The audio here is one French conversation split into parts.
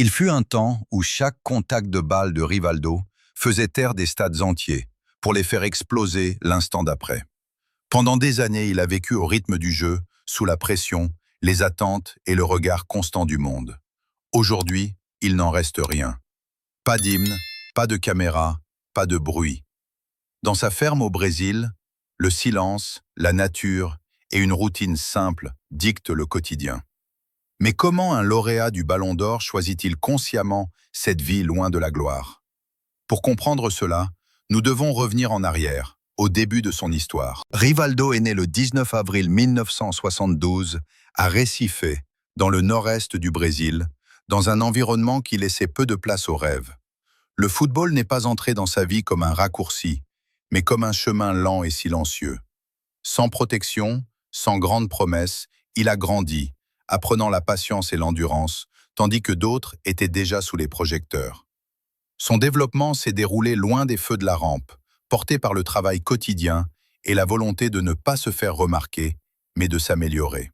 Il fut un temps où chaque contact de balle de Rivaldo faisait taire des stades entiers pour les faire exploser l'instant d'après. Pendant des années, il a vécu au rythme du jeu, sous la pression, les attentes et le regard constant du monde. Aujourd'hui, il n'en reste rien. Pas d'hymne, pas de caméra, pas de bruit. Dans sa ferme au Brésil, le silence, la nature et une routine simple dictent le quotidien. Mais comment un lauréat du Ballon d'Or choisit-il consciemment cette vie loin de la gloire? Pour comprendre cela, nous devons revenir en arrière, au début de son histoire. Rivaldo est né le 19 avril 1972 à Recife, dans le nord-est du Brésil, dans un environnement qui laissait peu de place aux rêves. Le football n'est pas entré dans sa vie comme un raccourci, mais comme un chemin lent et silencieux. Sans protection, sans grande promesse, il a grandi, apprenant la patience et l'endurance, tandis que d'autres étaient déjà sous les projecteurs. Son développement s'est déroulé loin des feux de la rampe, porté par le travail quotidien et la volonté de ne pas se faire remarquer, mais de s'améliorer.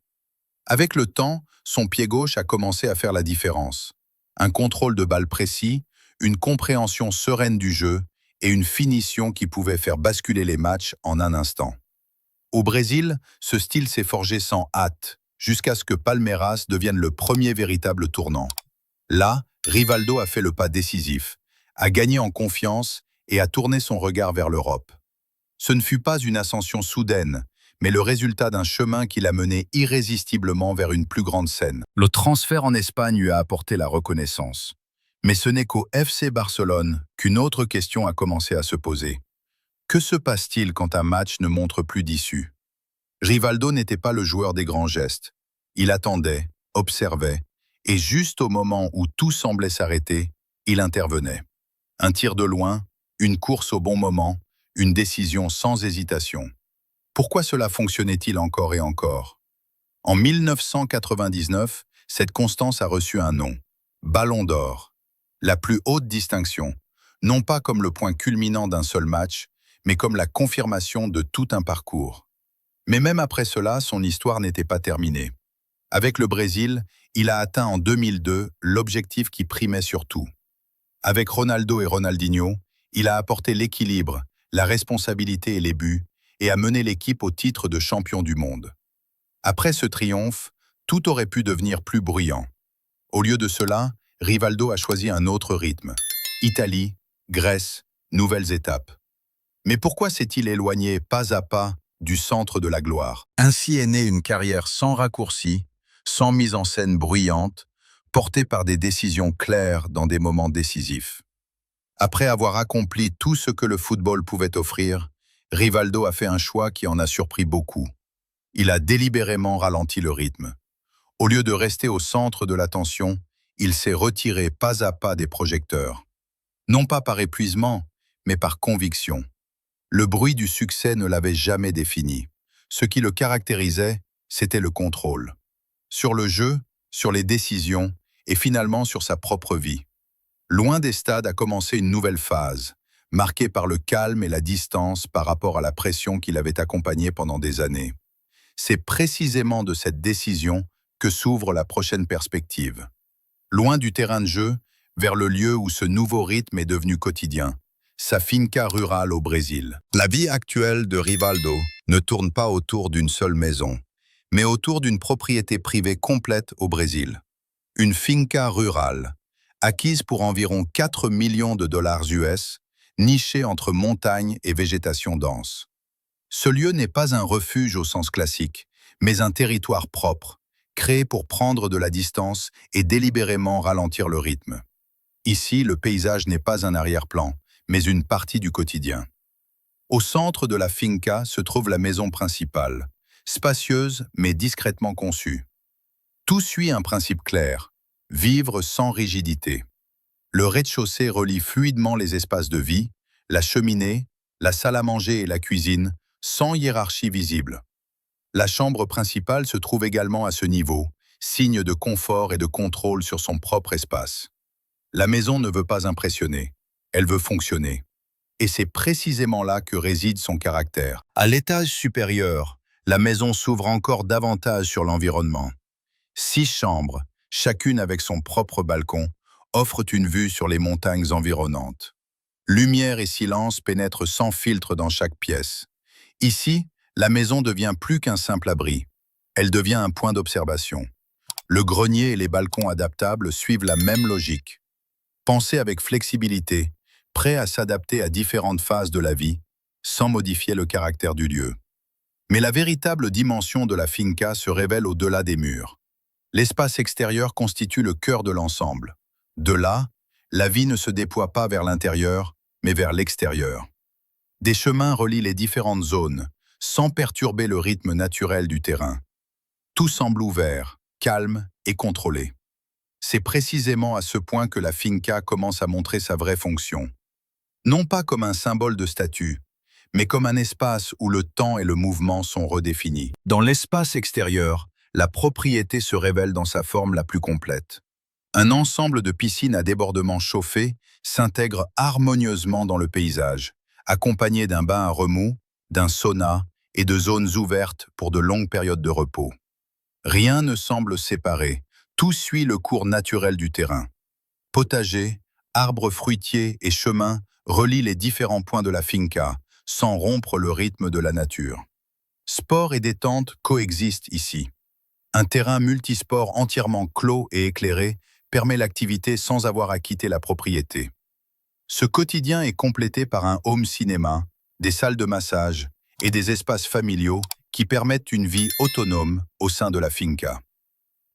Avec le temps, son pied gauche a commencé à faire la différence. Un contrôle de balle précis, une compréhension sereine du jeu et une finition qui pouvait faire basculer les matchs en un instant. Au Brésil, ce style s'est forgé sans hâte, jusqu'à ce que Palmeiras devienne le premier véritable tournant. Là, Rivaldo a fait le pas décisif, a gagné en confiance et a tourné son regard vers l'Europe. Ce ne fut pas une ascension soudaine, mais le résultat d'un chemin qui l'a mené irrésistiblement vers une plus grande scène. Le transfert en Espagne lui a apporté la reconnaissance. Mais ce n'est qu'au FC Barcelone qu'une autre question a commencé à se poser. Que se passe-t-il quand un match ne montre plus d'issue? Rivaldo n'était pas le joueur des grands gestes. Il attendait, observait, et juste au moment où tout semblait s'arrêter, il intervenait. Un tir de loin, une course au bon moment, une décision sans hésitation. Pourquoi cela fonctionnait-il encore et encore? En 1999, cette constance a reçu un nom, Ballon d'Or, la plus haute distinction, non pas comme le point culminant d'un seul match, mais comme la confirmation de tout un parcours. Mais même après cela, son histoire n'était pas terminée. Avec le Brésil, il a atteint en 2002 l'objectif qui primait sur tout. Avec Ronaldo et Ronaldinho, il a apporté l'équilibre, la responsabilité et les buts, et a mené l'équipe au titre de champion du monde. Après ce triomphe, tout aurait pu devenir plus bruyant. Au lieu de cela, Rivaldo a choisi un autre rythme. Italie, Grèce, nouvelles étapes. Mais pourquoi s'est-il éloigné pas à pas du centre de la gloire? Ainsi est née une carrière sans raccourci, sans mise en scène bruyante, portée par des décisions claires dans des moments décisifs. Après avoir accompli tout ce que le football pouvait offrir, Rivaldo a fait un choix qui en a surpris beaucoup. Il a délibérément ralenti le rythme. Au lieu de rester au centre de l'attention, il s'est retiré pas à pas des projecteurs. Non pas par épuisement, mais par conviction. Le bruit du succès ne l'avait jamais défini. Ce qui le caractérisait, c'était le contrôle. Sur le jeu, sur les décisions et finalement sur sa propre vie. Loin des stades a commencé une nouvelle phase, marquée par le calme et la distance par rapport à la pression qui l'avait accompagné pendant des années. C'est précisément de cette décision que s'ouvre la prochaine perspective. Loin du terrain de jeu, vers le lieu où ce nouveau rythme est devenu quotidien, sa finca rurale au Brésil. La vie actuelle de Rivaldo ne tourne pas autour d'une seule maison, mais autour d'une propriété privée complète au Brésil. Une finca rurale, acquise pour environ 4 millions de dollars US, nichée entre montagnes et végétation dense. Ce lieu n'est pas un refuge au sens classique, mais un territoire propre, créé pour prendre de la distance et délibérément ralentir le rythme. Ici, le paysage n'est pas un arrière-plan, mais une partie du quotidien. Au centre de la finca se trouve la maison principale, spacieuse mais discrètement conçue. Tout suit un principe clair, vivre sans rigidité. Le rez-de-chaussée relie fluidement les espaces de vie, la cheminée, la salle à manger et la cuisine, sans hiérarchie visible. La chambre principale se trouve également à ce niveau, signe de confort et de contrôle sur son propre espace. La maison ne veut pas impressionner, elle veut fonctionner. Et c'est précisément là que réside son caractère. À l'étage supérieur, la maison s'ouvre encore davantage sur l'environnement. 6 chambres, chacune avec son propre balcon, offrent une vue sur les montagnes environnantes. Lumière et silence pénètrent sans filtre dans chaque pièce. Ici, la maison devient plus qu'un simple abri. Elle devient un point d'observation. Le grenier et les balcons adaptables suivent la même logique. Pensés avec flexibilité, prêts à s'adapter à différentes phases de la vie, sans modifier le caractère du lieu. Mais la véritable dimension de la finca se révèle au-delà des murs. L'espace extérieur constitue le cœur de l'ensemble. De là, la vie ne se déploie pas vers l'intérieur, mais vers l'extérieur. Des chemins relient les différentes zones, sans perturber le rythme naturel du terrain. Tout semble ouvert, calme et contrôlé. C'est précisément à ce point que la finca commence à montrer sa vraie fonction. Non pas comme un symbole de statut, mais comme un espace où le temps et le mouvement sont redéfinis. Dans l'espace extérieur, la propriété se révèle dans sa forme la plus complète. Un ensemble de piscines à débordement chauffé s'intègre harmonieusement dans le paysage, accompagné d'un bain à remous, d'un sauna et de zones ouvertes pour de longues périodes de repos. Rien ne semble séparer, tout suit le cours naturel du terrain. Potagers, arbres fruitiers et chemins relient les différents points de la finca, sans rompre le rythme de la nature. Sport et détente coexistent ici. Un terrain multisport entièrement clos et éclairé permet l'activité sans avoir à quitter la propriété. Ce quotidien est complété par un home cinéma, des salles de massage et des espaces familiaux qui permettent une vie autonome au sein de la finca.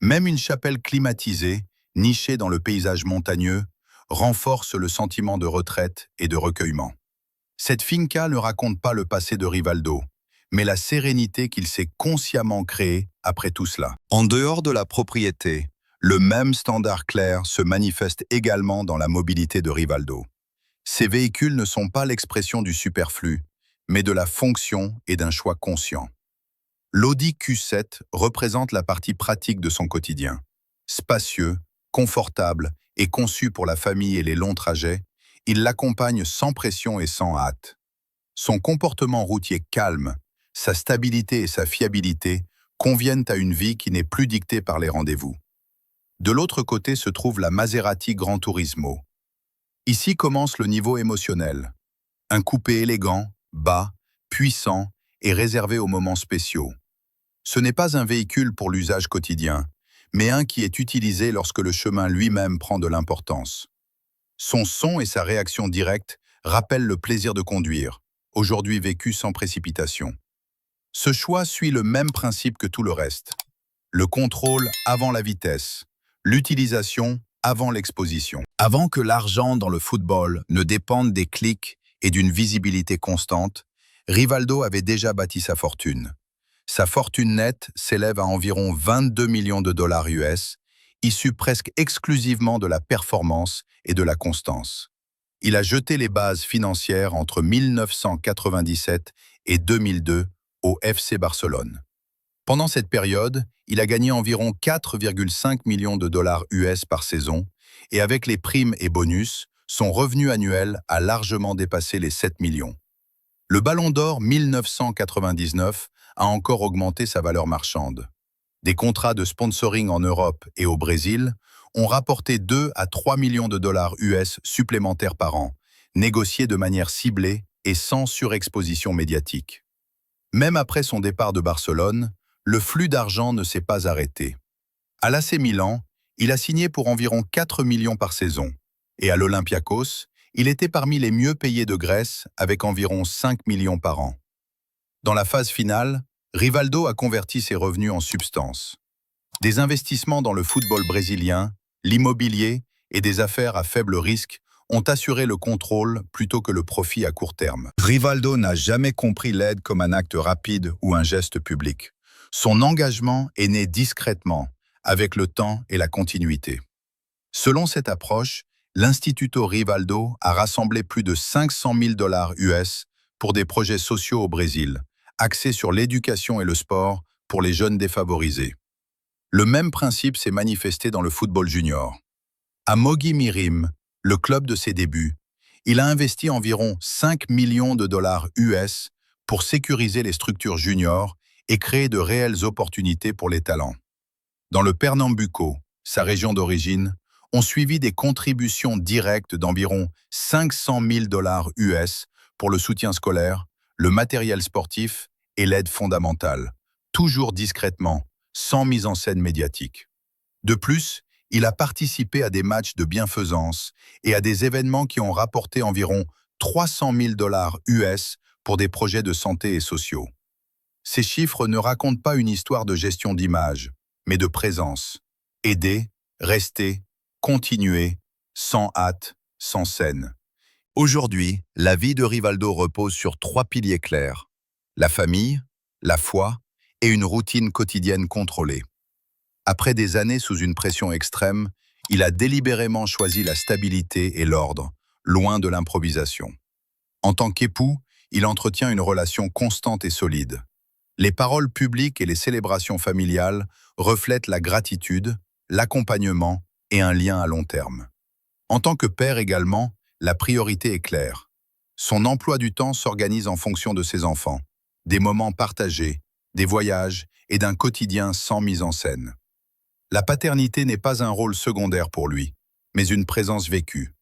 Même une chapelle climatisée, nichée dans le paysage montagneux, renforce le sentiment de retraite et de recueillement. Cette finca ne raconte pas le passé de Rivaldo, mais la sérénité qu'il s'est consciemment créée après tout cela. En dehors de la propriété, le même standard clair se manifeste également dans la mobilité de Rivaldo. Ces véhicules ne sont pas l'expression du superflu, mais de la fonction et d'un choix conscient. L'Audi Q7 représente la partie pratique de son quotidien. Spacieux, confortable et conçu pour la famille et les longs trajets, il l'accompagne sans pression et sans hâte. Son comportement routier calme, sa stabilité et sa fiabilité conviennent à une vie qui n'est plus dictée par les rendez-vous. De l'autre côté se trouve la Maserati Gran Turismo. Ici commence le niveau émotionnel. Un coupé élégant, bas, puissant et réservé aux moments spéciaux. Ce n'est pas un véhicule pour l'usage quotidien, mais un qui est utilisé lorsque le chemin lui-même prend de l'importance. Son son et sa réaction directe rappellent le plaisir de conduire, aujourd'hui vécu sans précipitation. Ce choix suit le même principe que tout le reste. Le contrôle avant la vitesse, l'utilisation avant l'exposition. Avant que l'argent dans le football ne dépende des clics et d'une visibilité constante, Rivaldo avait déjà bâti sa fortune. Sa fortune nette s'élève à environ 22 millions de dollars US, issue presque exclusivement de la performance et de la constance. Il a jeté les bases financières entre 1997 et 2002 au FC Barcelone. Pendant cette période, il a gagné environ 4,5 millions de dollars US par saison et avec les primes et bonus, son revenu annuel a largement dépassé les 7 millions. Le Ballon d'Or 1999 a encore augmenté sa valeur marchande. Des contrats de sponsoring en Europe et au Brésil ont rapporté 2 à 3 millions de dollars US supplémentaires par an, négociés de manière ciblée et sans surexposition médiatique. Même après son départ de Barcelone, le flux d'argent ne s'est pas arrêté. À l'AC Milan, il a signé pour environ 4 millions par saison, et à l'Olympiakos, il était parmi les mieux payés de Grèce avec environ 5 millions par an. Dans la phase finale, Rivaldo a converti ses revenus en substance. Des investissements dans le football brésilien, l'immobilier et des affaires à faible risque ont assuré le contrôle plutôt que le profit à court terme. Rivaldo n'a jamais compris l'aide comme un acte rapide ou un geste public. Son engagement est né discrètement, avec le temps et la continuité. Selon cette approche, l'Instituto Rivaldo a rassemblé plus de 500 000 dollars US pour des projets sociaux au Brésil, axés sur l'éducation et le sport pour les jeunes défavorisés. Le même principe s'est manifesté dans le football junior. À Mogi Mirim, le club de ses débuts, il a investi environ 5 millions de dollars US pour sécuriser les structures juniors et créer de réelles opportunités pour les talents. Dans le Pernambuco, sa région d'origine, ont suivi des contributions directes d'environ 500 000 $ US pour le soutien scolaire, le matériel sportif et l'aide fondamentale, toujours discrètement, sans mise en scène médiatique. De plus, il a participé à des matchs de bienfaisance et à des événements qui ont rapporté environ 300 000 $ US pour des projets de santé et sociaux. Ces chiffres ne racontent pas une histoire de gestion d'image, mais de présence. Aider, rester, continuer, sans hâte, sans scène. Aujourd'hui, la vie de Rivaldo repose sur 3 piliers clairs: la famille, la foi et une routine quotidienne contrôlée. Après des années sous une pression extrême, il a délibérément choisi la stabilité et l'ordre, loin de l'improvisation. En tant qu'époux, il entretient une relation constante et solide. Les paroles publiques et les célébrations familiales reflètent la gratitude, l'accompagnement et un lien à long terme. En tant que père également, la priorité est claire. Son emploi du temps s'organise en fonction de ses enfants, des moments partagés, des voyages et d'un quotidien sans mise en scène. La paternité n'est pas un rôle secondaire pour lui, mais une présence vécue.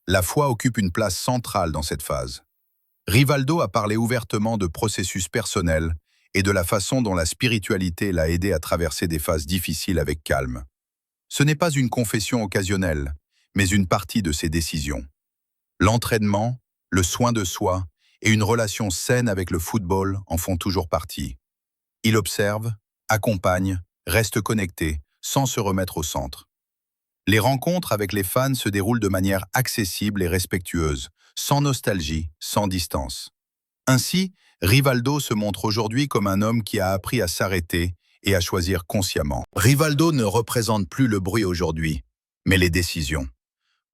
La foi occupe une place centrale dans cette phase. Rivaldo a parlé ouvertement de processus personnels et de la façon dont la spiritualité l'a aidé à traverser des phases difficiles avec calme. Ce n'est pas une confession occasionnelle, mais une partie de ses décisions. L'entraînement, le soin de soi et une relation saine avec le football en font toujours partie. Il observe, accompagne, reste connecté, sans se remettre au centre. Les rencontres avec les fans se déroulent de manière accessible et respectueuse, sans nostalgie, sans distance. Ainsi, Rivaldo se montre aujourd'hui comme un homme qui a appris à s'arrêter et à choisir consciemment. Rivaldo ne représente plus le bruit aujourd'hui, mais les décisions.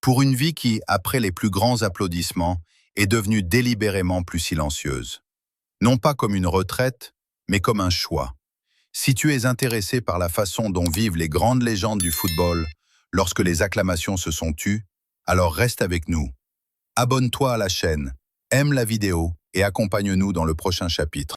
Pour une vie qui, après les plus grands applaudissements, est devenue délibérément plus silencieuse. Non pas comme une retraite, mais comme un choix. Si tu es intéressé par la façon dont vivent les grandes légendes du football lorsque les acclamations se sont tues, alors reste avec nous. Abonne-toi à la chaîne, aime la vidéo et accompagne-nous dans le prochain chapitre.